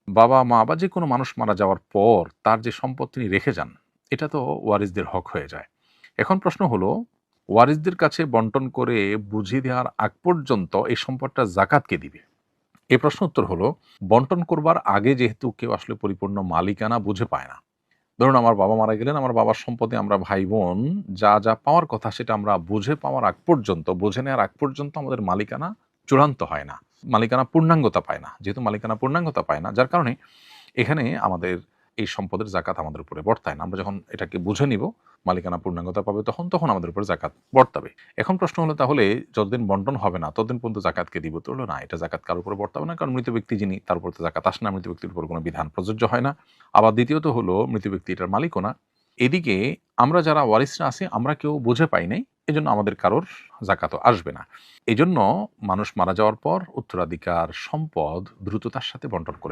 বাবা মা বা যে কোনো মানুষ মারা যাওয়ার পর তার যে সম্পদ তিনি রেখে যান, এটা তো ওয়ারিসদের হক হয়ে যায়। এখন প্রশ্ন হলো, ওয়ারিসদের কাছে বন্টন করে বুঝিয়ে দেওয়ার আগ পর্যন্ত এই সম্পদটা জাকাত কে দিবে? এই প্রশ্ন উত্তর হলো, বন্টন করবার আগে যেহেতু কেউ আসলে পরিপূর্ণ মালিকানা বুঝে পায় না। ধরুন আমার বাবা মারা গেলেন, আমার বাবার সম্পদে আমরা ভাই-বোন যা পাওয়ার কথা সেটা আমরা বুঝে পাওয়ার আগ পর্যন্ত, বুঝে নেওয়ার আগ পর্যন্ত আমাদের মালিকানা চূড়ান্ত হয় না। মালিকানা পূর্ণাঙ্গতা পায় না। যেহেতু মালিকানা পূর্ণাঙ্গতা পায় না, যার কারণে এখানে আমাদের এই সম্পদের জাকাত আমাদের উপরে বর্তায় না। আমরা যখন এটাকে বুঝে নিব, মালিকানা পূর্ণাঙ্গতা পাবে তখন আমাদের উপরে জাকাত বর্তাবে। এখন প্রশ্ন হলো, তাহলে যতদিন বন্টন হবে না ততদিন পর্যন্ত জাকাতকে দিব? তো হলো না, এটা জাকাত কারো উপরে বর্তাবে না, কারণ মৃত ব্যক্তি যিনি তার উপর তো জাকাত আসে না, মৃত ব্যক্তির উপর কোনো বিধান প্রযোজ্য হয় না। আবার দ্বিতীয়ত হলো, মৃত ব্যক্তি এটার মালিকও না। এদিকে আমরা যারা ওয়ারিসরা আছি আমরা কেউ বুঝে পাই নাই, এজন্য আমাদের কারোর জাকাতও আসবে না। এজন্য মানুষ মারা যাওয়ার পর উত্তরাধিকার সম্পদ দ্রুততার সাথে বন্টন করে